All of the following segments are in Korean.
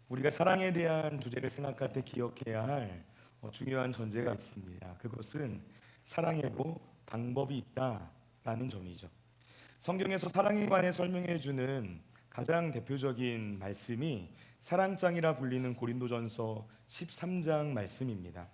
우리가 사랑에 대한 주제를 생각할 때 기억해야 할 중요한 전제가 있습니다. 그것은 사랑에도 방법이 있다라는 점이죠. 성경에서 사랑에 관해 설명해 주는 가장 대표적인 말씀이 사랑장이라 불리는 고린도전서 13장 말씀입니다.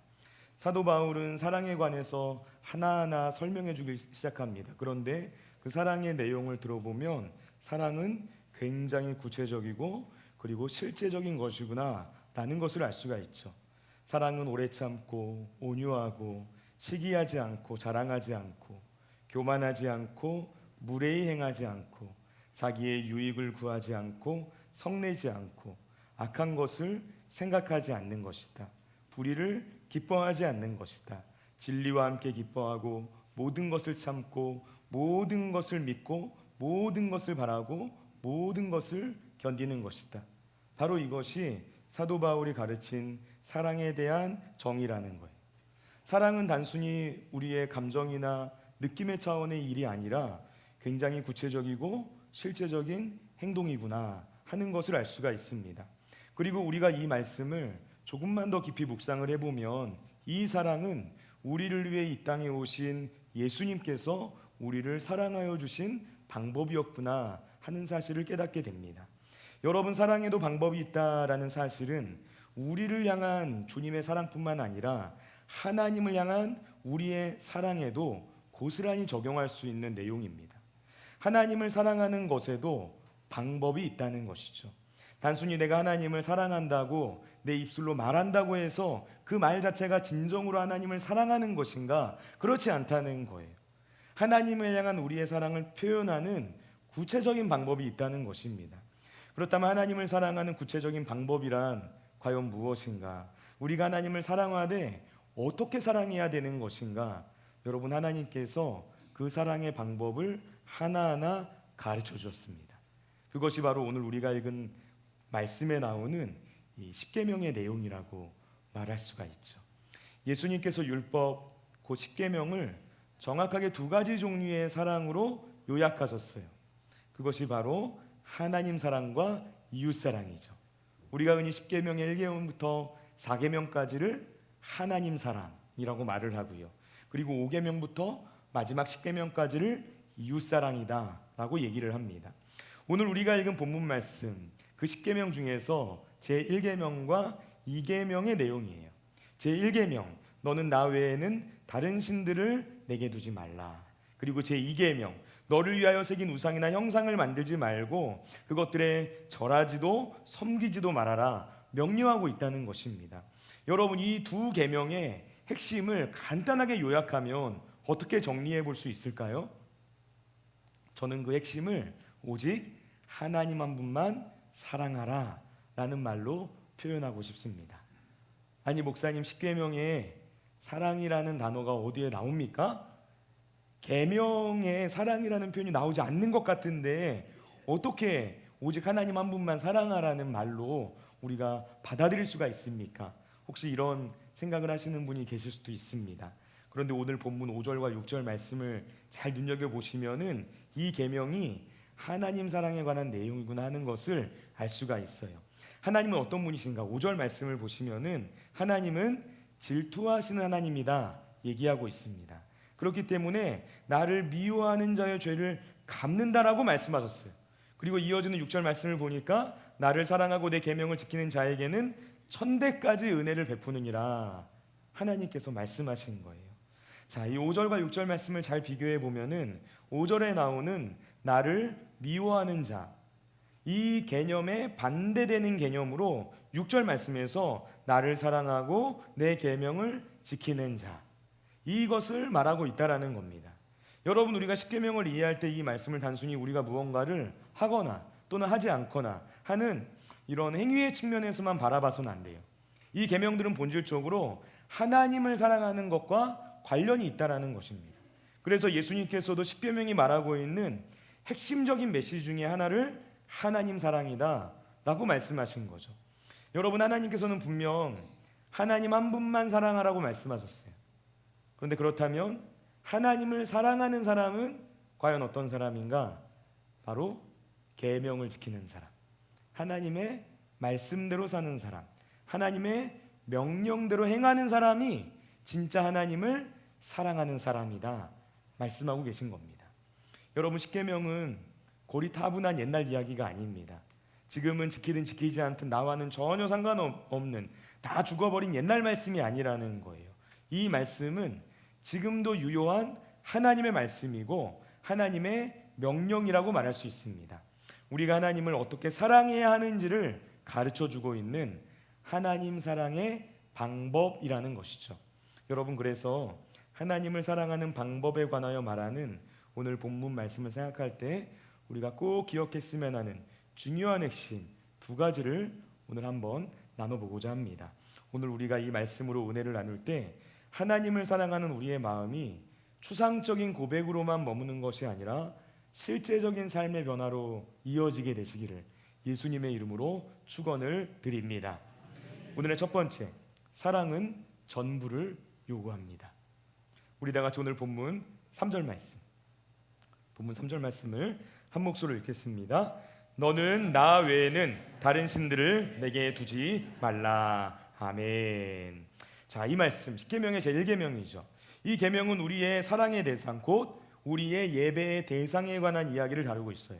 사도 바울은 사랑에 관해서 하나하나 설명해 주기 시작합니다. 그런데 그 사랑의 내용을 들어보면 사랑은 굉장히 구체적이고 그리고 실제적인 것이구나 라는 것을 알 수가 있죠. 사랑은 오래 참고 온유하고 시기하지 않고 자랑하지 않고 교만하지 않고 무례히 행하지 않고 자기의 유익을 구하지 않고 성내지 않고 악한 것을 생각하지 않는 것이다. 불의를 기뻐하지 않는 것이다. 진리와 함께 기뻐하고 모든 것을 참고 모든 것을 믿고 모든 것을 바라고 모든 것을 견디는 것이다. 바로 이것이 사도 바울이 가르친 사랑에 대한 정의라는 거예요. 사랑은 단순히 우리의 감정이나 느낌의 차원의 일이 아니라 굉장히 구체적이고 실제적인 행동이구나 하는 것을 알 수가 있습니다. 그리고 우리가 이 말씀을 조금만 더 깊이 묵상을 해보면 이 사랑은 우리를 위해 이 땅에 오신 예수님께서 우리를 사랑하여 주신 방법이었구나 하는 사실을 깨닫게 됩니다. 여러분, 사랑에도 방법이 있다라는 사실은 우리를 향한 주님의 사랑뿐만 아니라 하나님을 향한 우리의 사랑에도 고스란히 적용할 수 있는 내용입니다. 하나님을 사랑하는 것에도 방법이 있다는 것이죠. 단순히 내가 하나님을 사랑한다고 내 입술로 말한다고 해서 그 말 자체가 진정으로 하나님을 사랑하는 것인가? 그렇지 않다는 거예요. 하나님을 향한 우리의 사랑을 표현하는 구체적인 방법이 있다는 것입니다. 그렇다면 하나님을 사랑하는 구체적인 방법이란 과연 무엇인가? 우리가 하나님을 사랑하되 어떻게 사랑해야 되는 것인가? 여러분, 하나님께서 그 사랑의 방법을 하나하나 가르쳐 주셨습니다. 그것이 바로 오늘 우리가 읽은 말씀에 나오는 이 십계명의 내용이라고 말할 수가 있죠. 예수님께서 율법, 그 십계명을 정확하게 두 가지 종류의 사랑으로 요약하셨어요. 그것이 바로 하나님 사랑과 이웃 사랑이죠. 우리가 흔히 십계명의 1계명부터 4계명까지를 하나님 사랑이라고 말을 하고요. 그리고 5계명부터 마지막 10계명까지를 이웃 사랑이다라고 얘기를 합니다. 오늘 우리가 읽은 본문 말씀 그 10계명 중에서 제1계명과 2계명의 내용이에요. 제1계명 너는 나 외에는 다른 신들을 내게 두지 말라. 그리고 제2계명 너를 위하여 새긴 우상이나 형상을 만들지 말고 그것들에 절하지도 섬기지도 말아라 명령하고 있다는 것입니다. 여러분, 이 두 계명의 핵심을 간단하게 요약하면 어떻게 정리해 볼 수 있을까요? 저는 그 핵심을 오직 하나님 한 분만 사랑하라 라는 말로 표현하고 싶습니다. 아니 목사님, 십계명에 사랑이라는 단어가 어디에 나옵니까? 계명에 사랑이라는 표현이 나오지 않는 것 같은데 어떻게 오직 하나님 한 분만 사랑하라는 말로 우리가 받아들일 수가 있습니까? 혹시 이런 생각을 하시는 분이 계실 수도 있습니다. 그런데 오늘 본문 5절과 6절 말씀을 잘 눈여겨보시면은 이 계명이 하나님 사랑에 관한 내용이구나 하는 것을 알 수가 있어요. 하나님은 어떤 분이신가? 5절 말씀을 보시면은 하나님은 질투하시는 하나님이다 얘기하고 있습니다. 그렇기 때문에 나를 미워하는 자의 죄를 갚는다라고 말씀하셨어요. 그리고 이어지는 6절 말씀을 보니까 나를 사랑하고 내 계명을 지키는 자에게는 천대까지 은혜를 베푸느니라 하나님께서 말씀하신 거예요. 자, 이 5절과 6절 말씀을 잘 비교해 보면은 5절에 나오는 나를 미워하는 자, 이 개념에 반대되는 개념으로 6절 말씀에서 나를 사랑하고 내 계명을 지키는 자, 이것을 말하고 있다라는 겁니다. 여러분, 우리가 십계명을 이해할 때 이 말씀을 단순히 우리가 무언가를 하거나 또는 하지 않거나 하는 이런 행위의 측면에서만 바라봐서는 안 돼요. 이 계명들은 본질적으로 하나님을 사랑하는 것과 관련이 있다라는 것입니다. 그래서 예수님께서도 십계명이 말하고 있는 핵심적인 메시지 중에 하나를 하나님 사랑이다 라고 말씀하신 거죠. 여러분, 하나님께서는 분명 하나님 한 분만 사랑하라고 말씀하셨어요. 그런데 그렇다면 하나님을 사랑하는 사람은 과연 어떤 사람인가? 바로 계명을 지키는 사람, 하나님의 말씀대로 사는 사람, 하나님의 명령대로 행하는 사람이 진짜 하나님을 사랑하는 사람이다 말씀하고 계신 겁니다. 여러분, 십계명은 고리타분한 옛날 이야기가 아닙니다. 지금은 지키든 지키지 않든 나와는 전혀 상관없는 다 죽어버린 옛날 말씀이 아니라는 거예요. 이 말씀은 지금도 유효한 하나님의 말씀이고 하나님의 명령이라고 말할 수 있습니다. 우리가 하나님을 어떻게 사랑해야 하는지를 가르쳐주고 있는 하나님 사랑의 방법이라는 것이죠. 여러분, 그래서 하나님을 사랑하는 방법에 관하여 말하는 오늘 본문 말씀을 생각할 때 우리가 꼭 기억했으면 하는 중요한 핵심 두 가지를 오늘 한번 나눠보고자 합니다. 오늘 우리가 이 말씀으로 은혜를 나눌 때 하나님을 사랑하는 우리의 마음이 추상적인 고백으로만 머무는 것이 아니라 실제적인 삶의 변화로 이어지게 되시기를 예수님의 이름으로 축원을 드립니다. 오늘의 첫 번째, 사랑은 전부를 요구합니다. 우리 다 같이 오늘 본문 3절 말씀, 본문 3절 말씀을 한 목소리로 읽겠습니다. 너는 나 외에는 다른 신들을 내게 두지 말라. 아멘. 자, 이 말씀 십계명의 제1계명이죠. 이 계명은 우리의 사랑의 대상, 곧 우리의 예배의 대상에 관한 이야기를 다루고 있어요.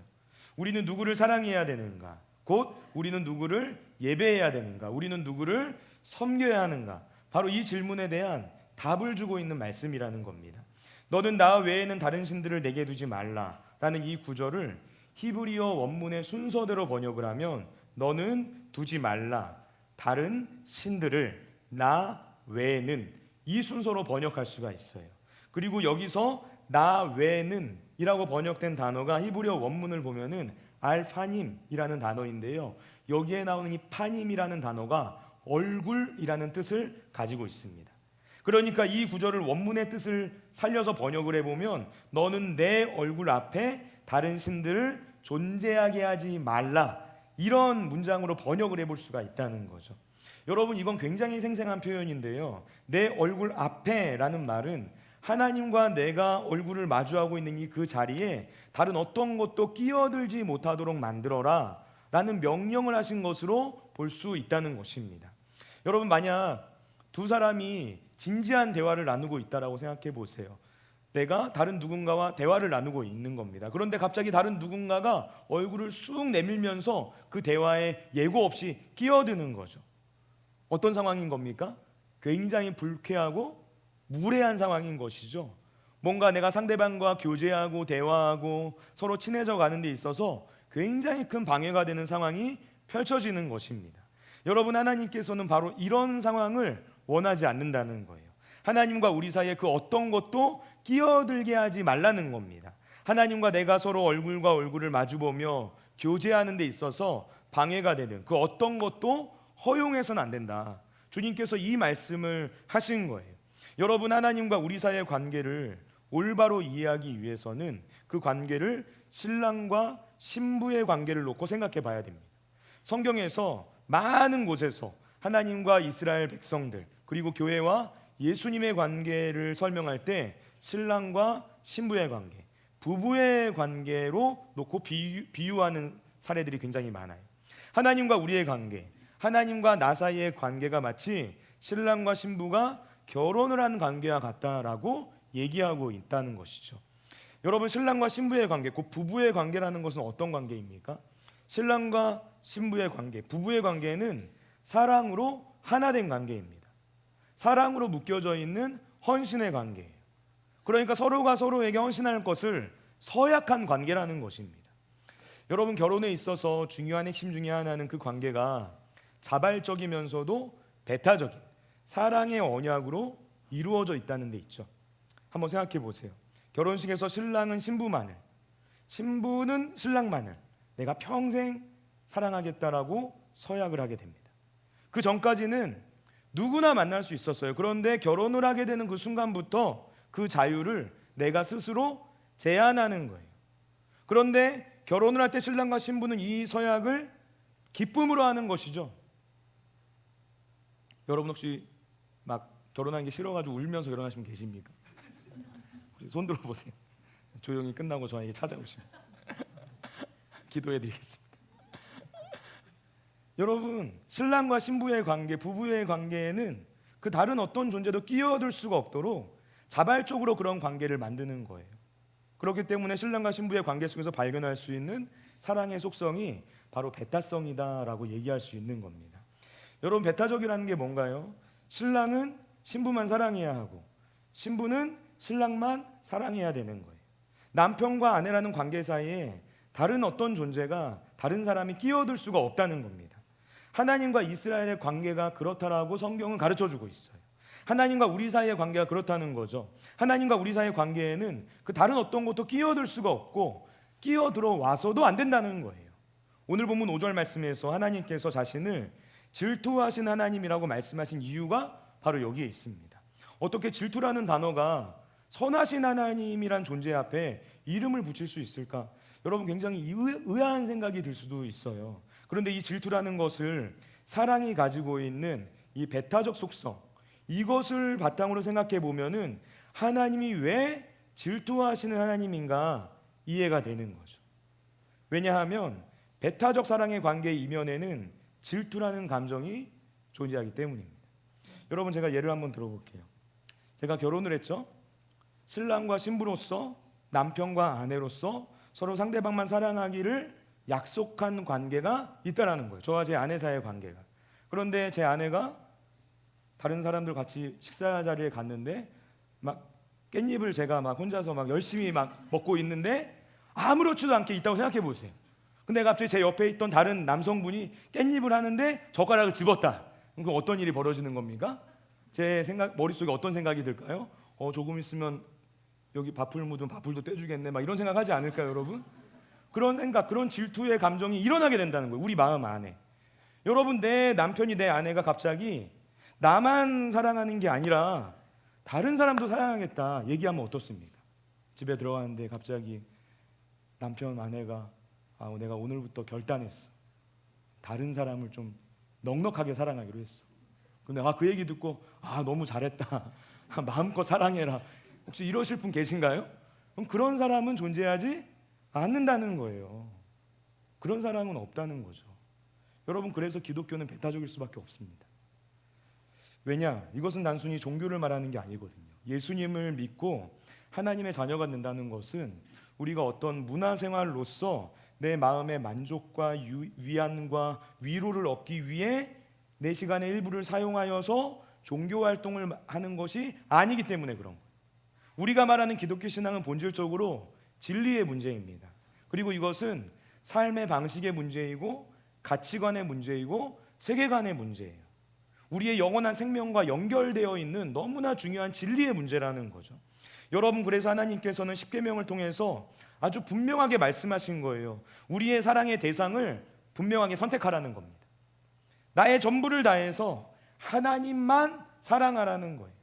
우리는 누구를 사랑해야 되는가? 곧 우리는 누구를 예배해야 되는가? 우리는 누구를 섬겨야 하는가? 바로 이 질문에 대한 답을 주고 있는 말씀이라는 겁니다. 너는 나 외에는 다른 신들을 내게 두지 말라 라는 이 구절을 히브리어 원문의 순서대로 번역을 하면 너는 두지 말라, 다른 신들을 나 외에는, 이 순서로 번역할 수가 있어요. 그리고 여기서 나 외에는 이라고 번역된 단어가 히브리어 원문을 보면은 알파님이라는 단어인데요, 여기에 나오는 이 파님이라는 단어가 얼굴이라는 뜻을 가지고 있습니다. 그러니까 이 구절을 원문의 뜻을 살려서 번역을 해보면 너는 내 얼굴 앞에 다른 신들을 존재하게 하지 말라, 이런 문장으로 번역을 해볼 수가 있다는 거죠. 여러분, 이건 굉장히 생생한 표현인데요, 내 얼굴 앞에 라는 말은 하나님과 내가 얼굴을 마주하고 있는 이 그 자리에 다른 어떤 것도 끼어들지 못하도록 만들어라 라는 명령을 하신 것으로 볼 수 있다는 것입니다. 여러분, 만약 두 사람이 진지한 대화를 나누고 있다라고 생각해 보세요. 내가 다른 누군가와 대화를 나누고 있는 겁니다. 그런데 갑자기 다른 누군가가 얼굴을 쑥 내밀면서 그 대화에 예고 없이 끼어드는 거죠. 어떤 상황인 겁니까? 굉장히 불쾌하고 무례한 상황인 것이죠. 뭔가 내가 상대방과 교제하고 대화하고 서로 친해져 가는 데 있어서 굉장히 큰 방해가 되는 상황이 펼쳐지는 것입니다. 여러분, 하나님께서는 바로 이런 상황을 원하지 않는다는 거예요. 하나님과 우리 사이에 그 어떤 것도 끼어들게 하지 말라는 겁니다. 하나님과 내가 서로 얼굴과 얼굴을 마주보며 교제하는 데 있어서 방해가 되는 그 어떤 것도 허용해서는 안 된다. 주님께서 이 말씀을 하신 거예요. 여러분, 하나님과 우리 사이의 관계를 올바로 이해하기 위해서는 그 관계를 신랑과 신부의 관계를 놓고 생각해 봐야 됩니다. 성경에서 많은 곳에서 하나님과 이스라엘 백성들 그리고 교회와 예수님의 관계를 설명할 때 신랑과 신부의 관계, 부부의 관계로 놓고 비유하는 사례들이 굉장히 많아요. 하나님과 우리의 관계, 하나님과 나 사이의 관계가 마치 신랑과 신부가 결혼을 한 관계와 같다라고 얘기하고 있다는 것이죠. 여러분, 신랑과 신부의 관계, 곧 부부의 관계라는 것은 어떤 관계입니까? 신랑과 신부의 관계, 부부의 관계는 사랑으로 하나 된 관계입니다. 사랑으로 묶여져 있는 헌신의 관계예요. 그러니까 서로가 서로에게 헌신할 것을 서약한 관계라는 것입니다. 여러분, 결혼에 있어서 중요한 핵심 중에 하나는 그 관계가 자발적이면서도 배타적인 사랑의 언약으로 이루어져 있다는 데 있죠. 한번 생각해 보세요. 결혼식에서 신랑은 신부만을, 신부는 신랑만을 내가 평생 사랑하겠다라고 서약을 하게 됩니다. 그 전까지는 누구나 만날 수 있었어요. 그런데 결혼을 하게 되는 그 순간부터 그 자유를 내가 스스로 제한하는 거예요. 그런데 결혼을 할 때 신랑과 신부는 이 서약을 기쁨으로 하는 것이죠. 여러분, 혹시 막 결혼하는 게 싫어가지고 울면서 결혼하시면 계십니까? 손 들어보세요. 조용히 끝나고 저에게 찾아오시면 기도해드리겠습니다. 여러분, 신랑과 신부의 관계, 부부의 관계에는 그 다른 어떤 존재도 끼어들 수가 없도록 자발적으로 그런 관계를 만드는 거예요. 그렇기 때문에 신랑과 신부의 관계 속에서 발견할 수 있는 사랑의 속성이 바로 배타성이다라고 얘기할 수 있는 겁니다. 여러분, 배타적이라는 게 뭔가요? 신랑은 신부만 사랑해야 하고 신부는 신랑만 사랑해야 되는 거예요. 남편과 아내라는 관계 사이에 다른 어떤 존재가, 다른 사람이 끼어들 수가 없다는 겁니다. 하나님과 이스라엘의 관계가 그렇다라고 성경은 가르쳐주고 있어요. 하나님과 우리 사이의 관계가 그렇다는 거죠. 하나님과 우리 사이의 관계에는 그 다른 어떤 것도 끼어들 수가 없고 끼어들어 와서도 안 된다는 거예요. 오늘 본문 5절 말씀에서 하나님께서 자신을 질투하신 하나님이라고 말씀하신 이유가 바로 여기에 있습니다. 어떻게 질투라는 단어가 선하신 하나님이란 존재 앞에 이름을 붙일 수 있을까? 여러분, 굉장히 의아한 생각이 들 수도 있어요. 그런데 이 질투라는 것을 사랑이 가지고 있는 이 배타적 속성, 이것을 바탕으로 생각해 보면은 하나님이 왜 질투하시는 하나님인가 이해가 되는 거죠. 왜냐하면 배타적 사랑의 관계 이면에는 질투라는 감정이 존재하기 때문입니다. 여러분, 제가 예를 한번 들어볼게요. 제가 결혼을 했죠. 신랑과 신부로서, 남편과 아내로서 서로 상대방만 사랑하기를 약속한 관계가 있다라는 거예요. 저와 제 아내 사이의 관계가. 그런데 제 아내가 다른 사람들 같이 식사 자리에 갔는데 막 깻잎을 제가 막 혼자서 막 열심히 막 먹고 있는데 아무렇지도 않게 있다고 생각해 보세요. 근데 갑자기 제 옆에 있던 다른 남성분이 깻잎을 하는데 젓가락을 집었다. 그럼 어떤 일이 벌어지는 겁니까? 제 생각, 머릿속에 어떤 생각이 들까요? 조금 있으면 여기 밥풀 묻은 밥풀도 떼주겠네, 막 이런 생각하지 않을까요, 여러분? 그런 생각, 그런 질투의 감정이 일어나게 된다는 거예요, 우리 마음 안에. 여러분, 내 남편이, 내 아내가 갑자기 나만 사랑하는 게 아니라 다른 사람도 사랑하겠다 얘기하면 어떻습니까? 집에 들어가는데 갑자기 남편, 아내가 내가 오늘부터 결단했어. 다른 사람을 좀 넉넉하게 사랑하기로 했어. 근데 그 얘기 듣고 너무 잘했다. 마음껏 사랑해라. 혹시 이러실 분 계신가요? 그럼 그런 사람은 존재하지 않는다는 거예요. 그런 사랑은 없다는 거죠. 여러분, 그래서 기독교는 배타적일 수밖에 없습니다. 왜냐? 이것은 단순히 종교를 말하는 게 아니거든요. 예수님을 믿고 하나님의 자녀가 된다는 것은 우리가 어떤 문화생활로서 내 마음의 만족과 위안과 위로를 얻기 위해 내 시간의 일부를 사용하여서 종교활동을 하는 것이 아니기 때문에 그런 거예요. 우리가 말하는 기독교 신앙은 본질적으로 진리의 문제입니다. 그리고 이것은 삶의 방식의 문제이고 가치관의 문제이고 세계관의 문제예요. 우리의 영원한 생명과 연결되어 있는 너무나 중요한 진리의 문제라는 거죠. 여러분, 그래서 하나님께서는 십계명을 통해서 아주 분명하게 말씀하신 거예요. 우리의 사랑의 대상을 분명하게 선택하라는 겁니다. 나의 전부를 다해서 하나님만 사랑하라는 거예요.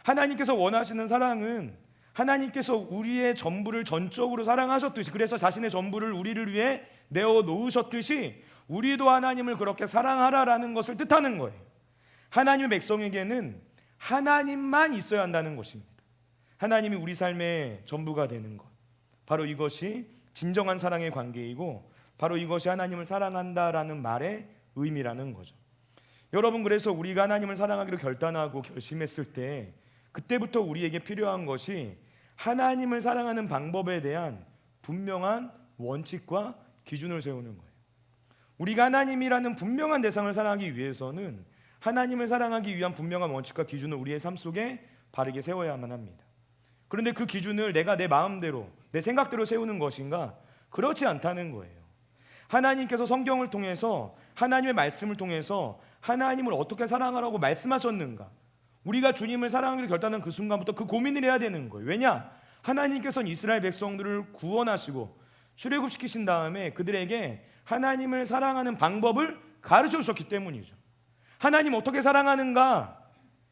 하나님께서 원하시는 사랑은 하나님께서 우리의 전부를 전적으로 사랑하셨듯이, 그래서 자신의 전부를 우리를 위해 내어 놓으셨듯이 우리도 하나님을 그렇게 사랑하라라는 것을 뜻하는 거예요. 하나님의 백성에게는 하나님만 있어야 한다는 것입니다. 하나님이 우리 삶의 전부가 되는 것, 바로 이것이 진정한 사랑의 관계이고 바로 이것이 하나님을 사랑한다라는 말의 의미라는 거죠. 여러분, 그래서 우리가 하나님을 사랑하기로 결단하고 결심했을 때 그때부터 우리에게 필요한 것이 하나님을 사랑하는 방법에 대한 분명한 원칙과 기준을 세우는 거예요. 우리가 하나님이라는 분명한 대상을 사랑하기 위해서는 하나님을 사랑하기 위한 분명한 원칙과 기준을 우리의 삶 속에 바르게 세워야만 합니다. 그런데 그 기준을 내가 내 마음대로, 내 생각대로 세우는 것인가? 그렇지 않다는 거예요. 하나님께서 성경을 통해서, 하나님의 말씀을 통해서 하나님을 어떻게 사랑하라고 말씀하셨는가? 우리가 주님을 사랑하기로 결단한 그 순간부터 그 고민을 해야 되는 거예요. 왜냐? 하나님께서는 이스라엘 백성들을 구원하시고 출애굽시키신 다음에 그들에게 하나님을 사랑하는 방법을 가르쳐 주셨기 때문이죠. 하나님 어떻게 사랑하는가?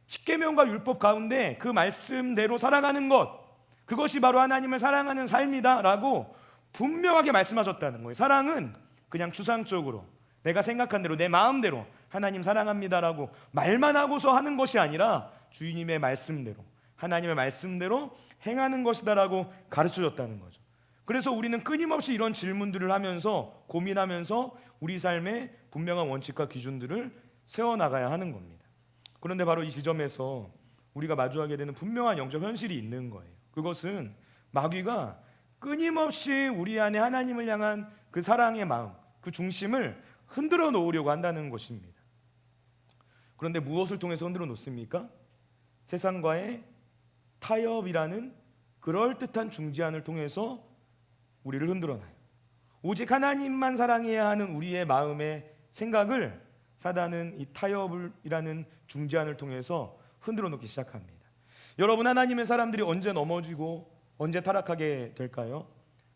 십계명과 율법 가운데 그 말씀대로 살아가는 것, 그것이 바로 하나님을 사랑하는 삶이다라고 분명하게 말씀하셨다는 거예요. 사랑은 그냥 추상적으로 내가 생각한 대로 내 마음대로 하나님 사랑합니다라고 말만 하고서 하는 것이 아니라 주님의 말씀대로, 하나님의 말씀대로 행하는 것이다라고 가르쳐줬다는 거죠. 그래서 우리는 끊임없이 이런 질문들을 하면서 고민하면서 우리 삶의 분명한 원칙과 기준들을 세워나가야 하는 겁니다. 그런데 바로 이 지점에서 우리가 마주하게 되는 분명한 영적 현실이 있는 거예요. 그것은 마귀가 끊임없이 우리 안에 하나님을 향한 그 사랑의 마음, 그 중심을 흔들어 놓으려고 한다는 것입니다. 그런데 무엇을 통해서 흔들어 놓습니까? 세상과의 타협이라는 그럴듯한 중재안을 통해서 우리를 흔들어 놔요. 오직 하나님만 사랑해야 하는 우리의 마음의 생각을 사단은 이 타협이라는 중재안을 통해서 흔들어 놓기 시작합니다. 여러분, 하나님의 사람들이 언제 넘어지고 언제 타락하게 될까요?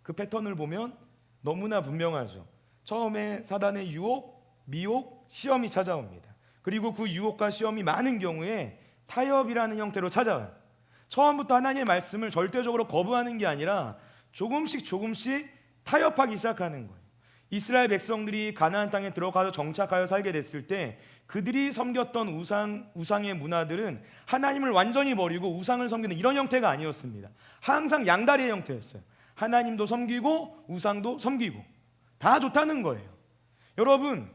그 패턴을 보면 너무나 분명하죠. 처음에 사단의 유혹, 미혹, 시험이 찾아옵니다. 그리고 그 유혹과 시험이 많은 경우에 타협이라는 형태로 찾아와요. 처음부터 하나님의 말씀을 절대적으로 거부하는 게 아니라 조금씩 타협하기 시작하는 거예요. 이스라엘 백성들이 가나안 땅에 들어가서 정착하여 살게 됐을 때 그들이 섬겼던 우상의 문화들은 하나님을 완전히 버리고 우상을 섬기는 이런 형태가 아니었습니다. 항상 양다리의 형태였어요. 하나님도 섬기고 우상도 섬기고 다 좋다는 거예요. 여러분,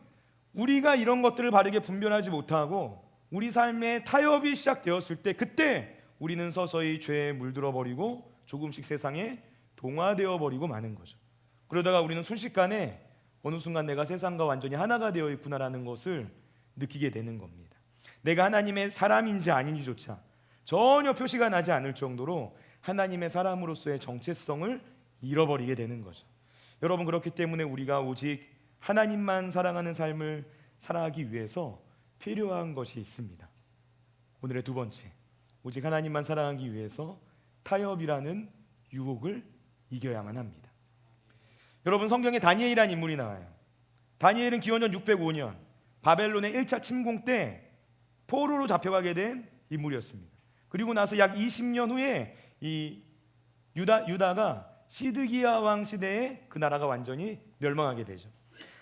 우리가 이런 것들을 바르게 분별하지 못하고 우리 삶에 타협이 시작되었을 때 그때 우리는 서서히 죄에 물들어 버리고 조금씩 세상에 동화되어 버리고 마는 거죠. 그러다가 우리는 순식간에 어느 순간 내가 세상과 완전히 하나가 되어 있구나라는 것을 느끼게 되는 겁니다. 내가 하나님의 사람인지 아닌지조차 전혀 표시가 나지 않을 정도로 하나님의 사람으로서의 정체성을 잃어버리게 되는 거죠. 여러분, 그렇기 때문에 우리가 오직 하나님만 사랑하는 삶을 살아가기 위해서 필요한 것이 있습니다. 오늘의 두 번째, 오직 하나님만 사랑하기 위해서 타협이라는 유혹을 이겨야만 합니다. 여러분, 성경에 다니엘이라는 인물이 나와요. 다니엘은 기원전 605년 바벨론의 1차 침공 때 포로로 잡혀가게 된 인물이었습니다. 그리고 나서 약 20년 후에 이 유다가 시드기야 왕 시대에 그 나라가 완전히 멸망하게 되죠.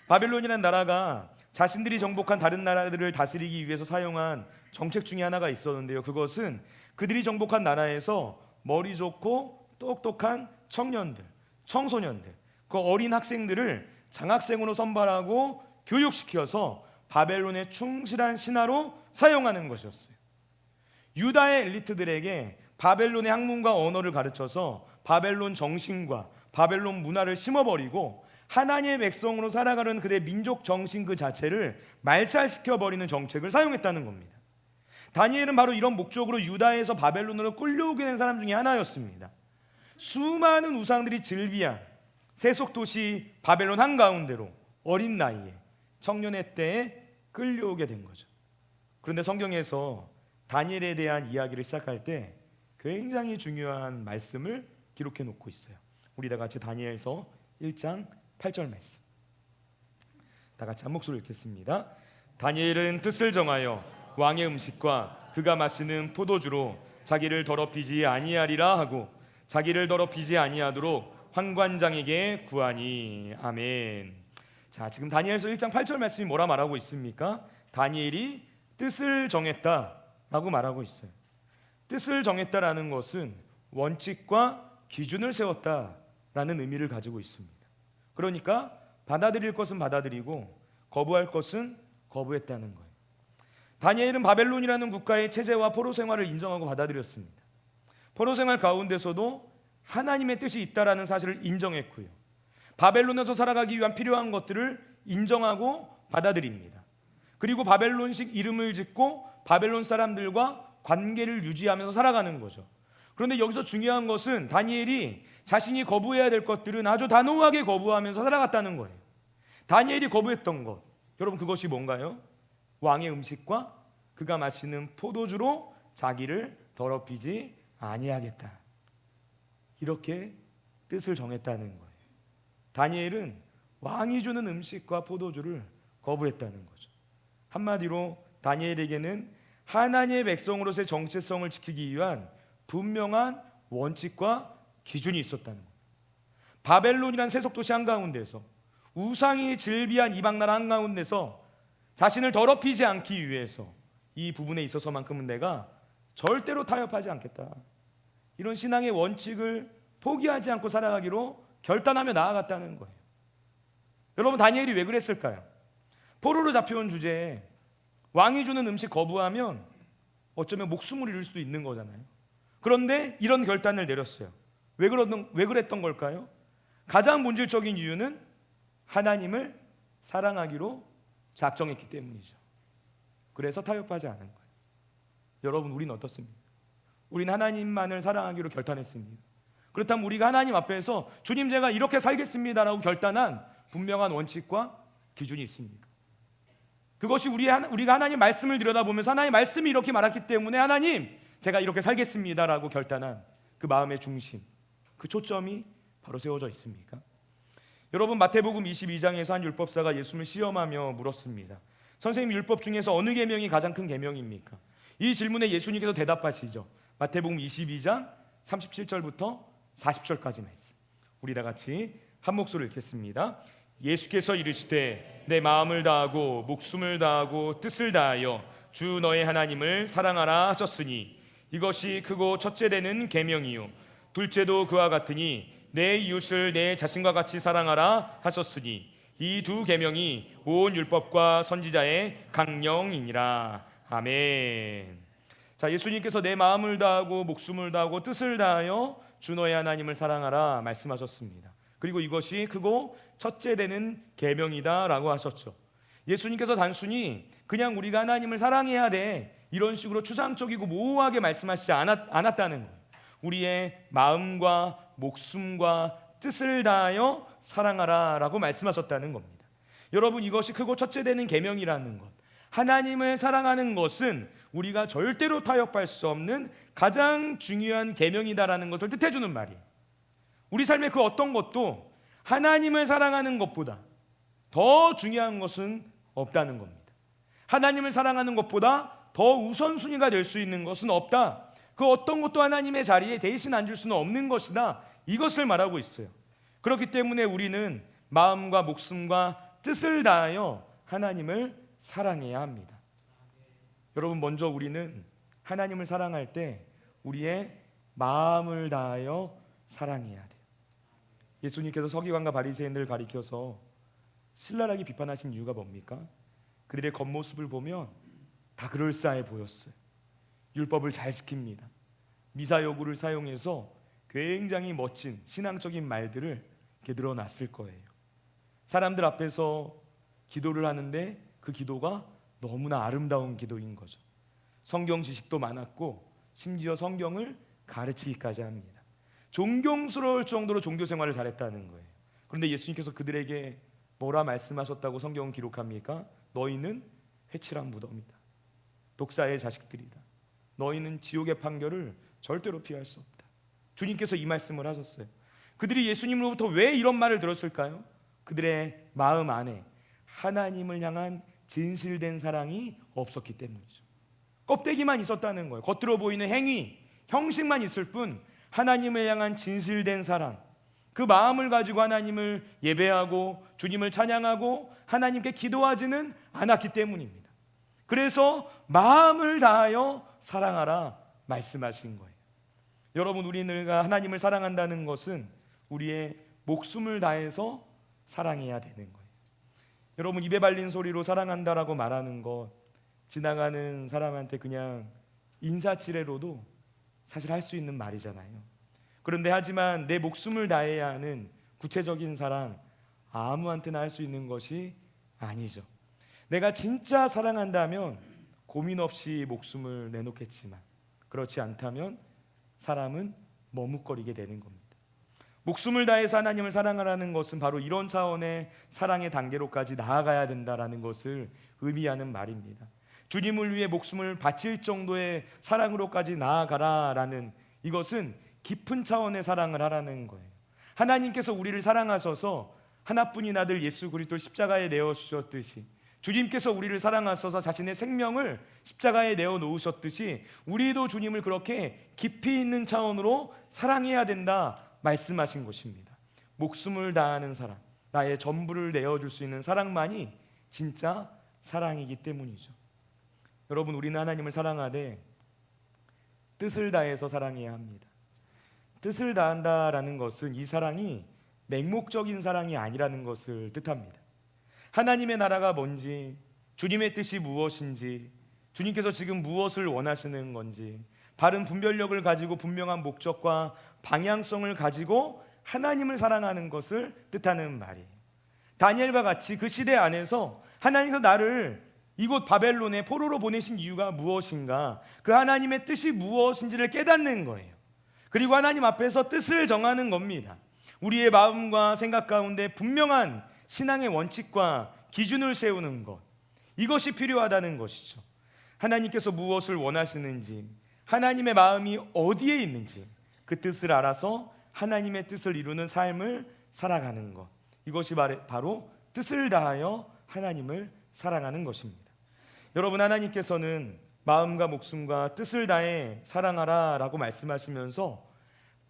바벨론이라는 나라가 자신들이 정복한 다른 나라들을 다스리기 위해서 사용한 정책 중에 하나가 있었는데요. 그것은 그들이 정복한 나라에서 머리 좋고 똑똑한 청년들, 청소년들, 그 어린 학생들을 장학생으로 선발하고 교육시켜서 바벨론의 충실한 신하로 사용하는 것이었어요. 유다의 엘리트들에게 바벨론의 학문과 언어를 가르쳐서 바벨론 정신과 바벨론 문화를 심어버리고 하나님의 백성으로 살아가는 그들의 민족 정신 그 자체를 말살시켜버리는 정책을 사용했다는 겁니다. 다니엘은 바로 이런 목적으로 유다에서 바벨론으로 끌려오게 된 사람 중에 하나였습니다. 수많은 우상들이 즐비한 세속도시 바벨론 한가운데로 어린 나이에 청년의 때에 끌려오게 된 거죠. 그런데 성경에서 다니엘에 대한 이야기를 시작할 때 굉장히 중요한 말씀을 기록해 놓고 있어요. 우리 다 같이 다니엘서 1장 8절 말씀 다 같이 한 목소리로 읽겠습니다. 다니엘은 뜻을 정하여 왕의 음식과 그가 마시는 포도주로 자기를 더럽히지 아니하리라 하고 자기를 더럽히지 아니하도록 환관장에게 구하니. 아멘. 자, 지금 다니엘서 1장 8절 말씀이 뭐라 말하고 있습니까? 다니엘이 뜻을 정했다라고 말하고 있어요. 뜻을 정했다라는 것은 원칙과 기준을 세웠다라는 의미를 가지고 있습니다. 그러니까 받아들일 것은 받아들이고 거부할 것은 거부했다는 거예요. 다니엘은 바벨론이라는 국가의 체제와 포로 생활을 인정하고 받아들였습니다. 포로 생활 가운데서도 하나님의 뜻이 있다라는 사실을 인정했고요. 바벨론에서 살아가기 위한 필요한 것들을 인정하고 받아들입니다. 그리고 바벨론식 이름을 짓고 바벨론 사람들과 관계를 유지하면서 살아가는 거죠. 그런데 여기서 중요한 것은 다니엘이 자신이 거부해야 될 것들은 아주 단호하게 거부하면서 살아갔다는 거예요. 다니엘이 거부했던 것, 여러분 그것이 뭔가요? 왕의 음식과 그가 마시는 포도주로 자기를 더럽히지 아니하겠다. 이렇게 뜻을 정했다는 거예요. 다니엘은 왕이 주는 음식과 포도주를 거부했다는 거죠. 한마디로 다니엘에게는 하나님의 백성으로서의 정체성을 지키기 위한 분명한 원칙과 기준이 있었다는 거예요. 바벨론이란 세속도시 한가운데서 우상이 즐비한 이방나라 한가운데서 자신을 더럽히지 않기 위해서 이 부분에 있어서만큼은 내가 절대로 타협하지 않겠다. 이런 신앙의 원칙을 포기하지 않고 살아가기로 결단하며 나아갔다는 거예요. 여러분, 다니엘이 왜 그랬을까요? 포로로 잡혀온 주제에 왕이 주는 음식 거부하면 어쩌면 목숨을 잃을 수도 있는 거잖아요. 그런데 이런 결단을 내렸어요. 왜 그랬던 걸까요? 가장 본질적인 이유는 하나님을 사랑하기로 작정했기 때문이죠. 그래서 타협하지 않은 거예요. 여러분, 우리는 어떻습니까? 우리는 하나님만을 사랑하기로 결단했습니다. 그렇다면 우리가 하나님 앞에서 주님, 제가 이렇게 살겠습니다라고 결단한 분명한 원칙과 기준이 있습니까? 그것이 우리가 하나님 말씀을 들여다보면서 하나님 말씀이 이렇게 말했기 때문에 하나님, 제가 이렇게 살겠습니다라고 결단한 그 마음의 중심, 그 초점이 바로 세워져 있습니까? 여러분, 마태복음 22장에서 한 율법사가 예수님을 시험하며 물었습니다. 선생님, 율법 중에서 어느 계명이 가장 큰 계명입니까? 이 질문에 예수님께서 대답하시죠. 마태복음 22장 37절부터 40절까지 말씀, 우리 다 같이 한 목소리로 읽겠습니다. 예수께서 이르시되 내 마음을 다하고 목숨을 다하고 뜻을 다하여 주 너의 하나님을 사랑하라 하셨으니 이것이 크고 첫째 되는 계명이요 둘째도 그와 같으니 내 이웃을 내 자신과 같이 사랑하라 하셨으니 이 두 계명이 온 율법과 선지자의 강령이니라. 아멘. 자, 예수님께서 내 마음을 다하고 목숨을 다하고 뜻을 다하여 주 너의 하나님을 사랑하라 말씀하셨습니다. 그리고 이것이 크고 첫째 되는 계명이다라고 하셨죠. 예수님께서 단순히 그냥 우리가 하나님을 사랑해야 돼 이런 식으로 추상적이고 모호하게 말씀하시지 않았다는 거예요. 우리의 마음과 목숨과 뜻을 다하여 사랑하라라고 말씀하셨다는 겁니다. 여러분, 이것이 크고 첫째 되는 계명이라는 것, 하나님을 사랑하는 것은 우리가 절대로 타협할 수 없는 가장 중요한 계명이다라는 것을 뜻해주는 말이에요. 우리 삶의 그 어떤 것도 하나님을 사랑하는 것보다 더 중요한 것은 없다는 겁니다. 하나님을 사랑하는 것보다 더 우선순위가 될 수 있는 것은 없다. 그 어떤 것도 하나님의 자리에 대신 앉을 수는 없는 것이다. 이것을 말하고 있어요. 그렇기 때문에 우리는 마음과 목숨과 뜻을 다하여 하나님을 사랑해야 합니다. 여러분, 먼저 우리는 하나님을 사랑할 때 우리의 마음을 다하여 사랑해야 돼요. 예수님께서 서기관과 바리새인들을 가리켜서 신랄하게 비판하신 이유가 뭡니까? 그들의 겉모습을 보면 다 그럴싸해 보였어요. 율법을 잘 지킵니다. 미사여구를 사용해서 굉장히 멋진 신앙적인 말들을 이렇게 늘어놨을 거예요. 사람들 앞에서 기도를 하는데 그 기도가 너무나 아름다운 기도인 거죠. 성경 지식도 많았고 심지어 성경을 가르치기까지 합니다. 존경스러울 정도로 종교 생활을 잘했다는 거예요. 그런데 예수님께서 그들에게 뭐라 말씀하셨다고 성경은 기록합니까? 너희는 회칠한 무덤이다. 독사의 자식들이다. 너희는 지옥의 판결을 절대로 피할 수 없다. 주님께서 이 말씀을 하셨어요. 그들이 예수님으로부터 왜 이런 말을 들었을까요? 그들의 마음 안에 하나님을 향한 진실된 사랑이 없었기 때문이죠. 껍데기만 있었다는 거예요. 겉으로 보이는 행위, 형식만 있을 뿐 하나님을 향한 진실된 사랑, 그 마음을 가지고 하나님을 예배하고 주님을 찬양하고 하나님께 기도하지는 않았기 때문입니다. 그래서 마음을 다하여 사랑하라 말씀하신 거예요. 여러분, 우리가 하나님을 사랑한다는 것은 우리의 목숨을 다해서 사랑해야 되는 거예요. 여러분, 입에 발린 소리로 사랑한다라고 말하는 것, 지나가는 사람한테 그냥 인사치레로도 사실 할 수 있는 말이잖아요. 그런데 하지만 내 목숨을 다해야 하는 구체적인 사랑, 아무한테나 할 수 있는 것이 아니죠. 내가 진짜 사랑한다면 고민 없이 목숨을 내놓겠지만 그렇지 않다면 사람은 머뭇거리게 되는 겁니다. 목숨을 다해서 하나님을 사랑하라는 것은 바로 이런 차원의 사랑의 단계로까지 나아가야 된다라는 것을 의미하는 말입니다. 주님을 위해 목숨을 바칠 정도의 사랑으로까지 나아가라라는 이것은 깊은 차원의 사랑을 하라는 거예요. 하나님께서 우리를 사랑하셔서 하나뿐인 아들 예수 그리스도를 십자가에 내어 주셨듯이, 주님께서 우리를 사랑하셔서 자신의 생명을 십자가에 내어 놓으셨듯이 우리도 주님을 그렇게 깊이 있는 차원으로 사랑해야 된다 말씀하신 것입니다. 목숨을 다하는 사랑, 나의 전부를 내어줄 수 있는 사랑만이 진짜 사랑이기 때문이죠. 여러분, 우리는 하나님을 사랑하되 뜻을 다해서 사랑해야 합니다. 뜻을 다한다라는 것은 이 사랑이 맹목적인 사랑이 아니라는 것을 뜻합니다. 하나님의 나라가 뭔지, 주님의 뜻이 무엇인지, 주님께서 지금 무엇을 원하시는 건지 바른 분별력을 가지고 분명한 목적과 방향성을 가지고 하나님을 사랑하는 것을 뜻하는 말이에요. 다니엘과 같이 그 시대 안에서 하나님께서 나를 이곳 바벨론에 포로로 보내신 이유가 무엇인가, 그 하나님의 뜻이 무엇인지를 깨닫는 거예요. 그리고 하나님 앞에서 뜻을 정하는 겁니다. 우리의 마음과 생각 가운데 분명한 신앙의 원칙과 기준을 세우는 것, 이것이 필요하다는 것이죠. 하나님께서 무엇을 원하시는지, 하나님의 마음이 어디에 있는지 그 뜻을 알아서 하나님의 뜻을 이루는 삶을 살아가는 것, 이것이 바로 뜻을 다하여 하나님을 사랑하는 것입니다. 여러분, 하나님께서는 마음과 목숨과 뜻을 다해 사랑하라 라고 말씀하시면서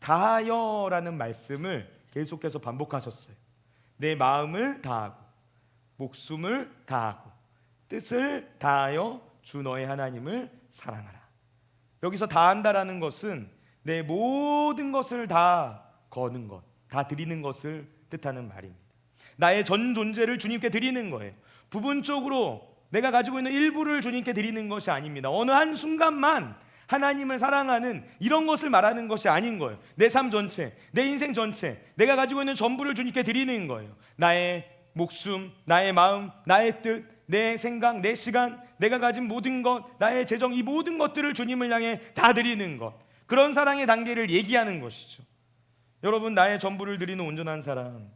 다하여라는 말씀을 계속해서 반복하셨어요. 내 마음을 다하고 목숨을 다하고 뜻을 다하여 주 너의 하나님을 사랑하라. 여기서 다한다라는 것은 내 모든 것을 다 거는 것, 다 드리는 것을 뜻하는 말입니다. 나의 전 존재를 주님께 드리는 거예요. 부분적으로 내가 가지고 있는 일부를 주님께 드리는 것이 아닙니다. 어느 한 순간만 하나님을 사랑하는 이런 것을 말하는 것이 아닌 거예요. 내 삶 전체, 내 인생 전체, 내가 가지고 있는 전부를 주님께 드리는 거예요. 나의 목숨, 나의 마음, 나의 뜻, 내 생각, 내 시간, 내가 가진 모든 것, 나의 재정, 이 모든 것들을 주님을 향해 다 드리는 것, 그런 사랑의 단계를 얘기하는 것이죠. 여러분, 나의 전부를 드리는 온전한 사랑,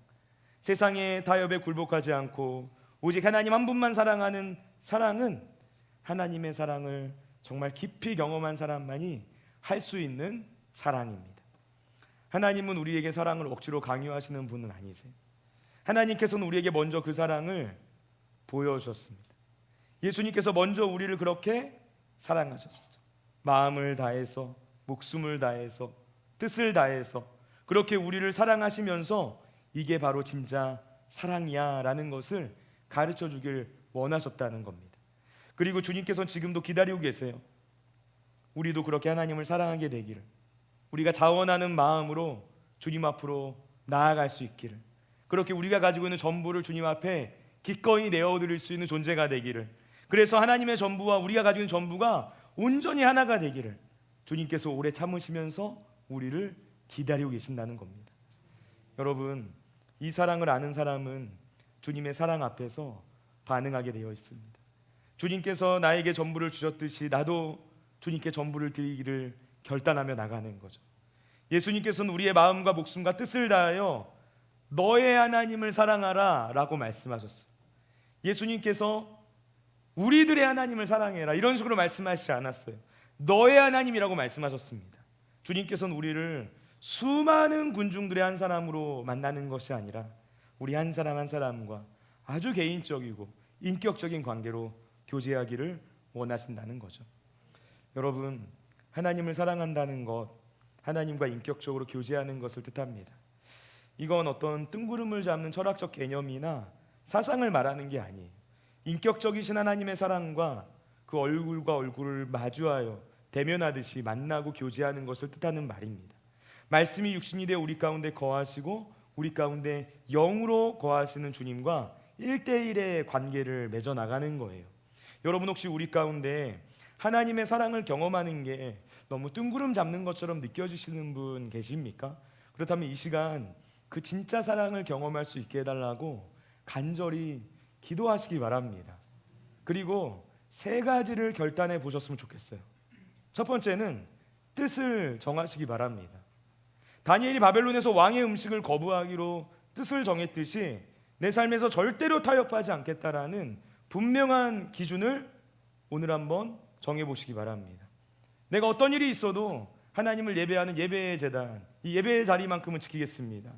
세상의 타협에 굴복하지 않고 오직 하나님 한 분만 사랑하는 사랑은 하나님의 사랑을 정말 깊이 경험한 사람만이 할 수 있는 사랑입니다. 하나님은 우리에게 사랑을 억지로 강요하시는 분은 아니세요. 하나님께서는 우리에게 먼저 그 사랑을 보여주셨습니다. 예수님께서 먼저 우리를 그렇게 사랑하셨죠. 마음을 다해서, 목숨을 다해서, 뜻을 다해서 그렇게 우리를 사랑하시면서 이게 바로 진짜 사랑이야 라는 것을 가르쳐 주길 원하셨다는 겁니다. 그리고 주님께서는 지금도 기다리고 계세요. 우리도 그렇게 하나님을 사랑하게 되기를, 우리가 자원하는 마음으로 주님 앞으로 나아갈 수 있기를, 그렇게 우리가 가지고 있는 전부를 주님 앞에 기꺼이 내어드릴 수 있는 존재가 되기를, 그래서 하나님의 전부와 우리가 가지고 있는 전부가 온전히 하나가 되기를 주님께서 오래 참으시면서 우리를 기다리고 계신다는 겁니다. 여러분, 이 사랑을 아는 사람은 주님의 사랑 앞에서 반응하게 되어 있습니다. 주님께서 나에게 전부를 주셨듯이 나도 주님께 전부를 드리기를 결단하며 나가는 거죠. 예수님께서는 우리의 마음과 목숨과 뜻을 다하여 너의 하나님을 사랑하라 라고 말씀하셨어요. 예수님께서 우리들의 하나님을 사랑해라 이런 식으로 말씀하시지 않았어요. 너의 하나님이라고 말씀하셨습니다. 주님께서는 우리를 수많은 군중들의 한 사람으로 만나는 것이 아니라 우리 한 사람 한 사람과 아주 개인적이고 인격적인 관계로 교제하기를 원하신다는 거죠. 여러분, 하나님을 사랑한다는 것, 하나님과 인격적으로 교제하는 것을 뜻합니다. 이건 어떤 뜬구름을 잡는 철학적 개념이나 사상을 말하는 게 아니에요. 인격적이신 하나님의 사랑과 그 얼굴과 얼굴을 마주하여 대면하듯이 만나고 교제하는 것을 뜻하는 말입니다. 말씀이 육신이 되어 우리 가운데 거하시고 우리 가운데 영으로 거하시는 주님과 1대1의 관계를 맺어 나가는 거예요. 여러분, 혹시 우리 가운데 하나님의 사랑을 경험하는 게 너무 뜬구름 잡는 것처럼 느껴지시는 분 계십니까? 그렇다면 이 시간 그 진짜 사랑을 경험할 수 있게 해달라고 간절히 기도하시기 바랍니다. 그리고 3가지를 결단해 보셨으면 좋겠어요. 첫 번째는 뜻을 정하시기 바랍니다. 다니엘이 바벨론에서 왕의 음식을 거부하기로 뜻을 정했듯이 내 삶에서 절대로 타협하지 않겠다라는 분명한 기준을 오늘 한번 정해보시기 바랍니다. 내가 어떤 일이 있어도 하나님을 예배하는 예배의 제단, 이 예배의 자리만큼은 지키겠습니다.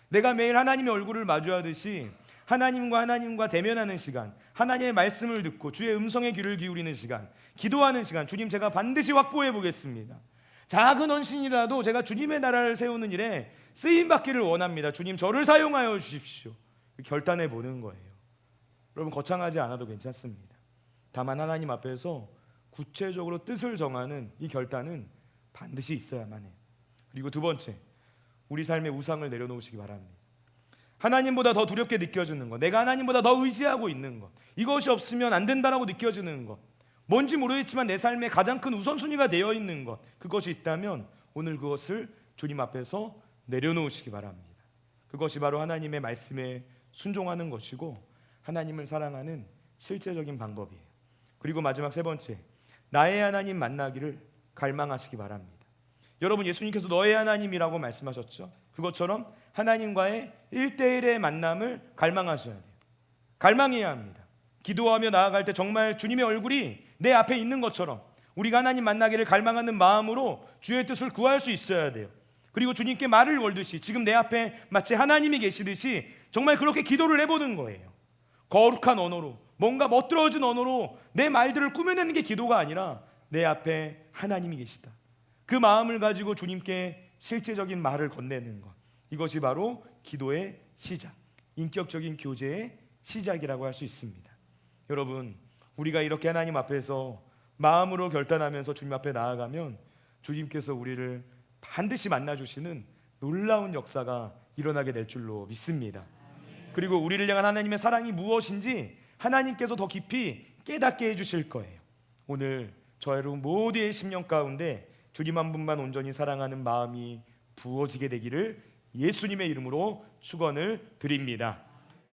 내가 매일 하나님의 얼굴을 마주하듯이 하나님과 대면하는 시간, 하나님의 말씀을 듣고 주의 음성에 귀를 기울이는 시간, 기도하는 시간, 주님 제가 반드시 확보해 보겠습니다. 작은 헌신이라도 제가 주님의 나라를 세우는 일에 쓰임받기를 원합니다. 주님 저를 사용하여 주십시오. 결단해 보는 거예요. 여러분, 거창하지 않아도 괜찮습니다. 다만 하나님 앞에서 구체적으로 뜻을 정하는 이 결단은 반드시 있어야만 해요. 그리고 두 번째, 우리 삶의 우상을 내려놓으시기 바랍니다. 하나님보다 더 두렵게 느껴지는 것, 내가 하나님보다 더 의지하고 있는 것, 이것이 없으면 안 된다라고 느껴지는 것, 뭔지 모르겠지만 내 삶의 가장 큰 우선순위가 되어 있는 것, 그것이 있다면 오늘 그것을 주님 앞에서 내려놓으시기 바랍니다. 그것이 바로 하나님의 말씀에 순종하는 것이고 하나님을 사랑하는 실제적인 방법이에요. 그리고 마지막 세 번째, 나의 하나님 만나기를 갈망하시기 바랍니다. 여러분, 예수님께서 너의 하나님이라고 말씀하셨죠. 그것처럼 하나님과의 1대1의 만남을 갈망하셔야 돼요. 갈망해야 합니다. 기도하며 나아갈 때 정말 주님의 얼굴이 내 앞에 있는 것처럼 우리가 하나님 만나기를 갈망하는 마음으로 주의 뜻을 구할 수 있어야 돼요. 그리고 주님께 말을 걸듯이 지금 내 앞에 마치 하나님이 계시듯이 정말 그렇게 기도를 해보는 거예요. 거룩한 언어로, 뭔가 멋들어진 언어로 내 말들을 꾸며내는 게 기도가 아니라 내 앞에 하나님이 계시다, 그 마음을 가지고 주님께 실제적인 말을 건네는 것, 이것이 바로 기도의 시작, 인격적인 교제의 시작이라고 할 수 있습니다. 여러분, 우리가 이렇게 하나님 앞에서 마음으로 결단하면서 주님 앞에 나아가면 주님께서 우리를 반드시 만나주시는 놀라운 역사가 일어나게 될 줄로 믿습니다. 그리고 우리를 향한 하나님의 사랑이 무엇인지 하나님께서 더 깊이 깨닫게 해주실 거예요. 오늘 저 여러분 모두의 심령 가운데 주님 한 분만 온전히 사랑하는 마음이 부어지게 되기를 예수님의 이름으로 축원을 드립니다.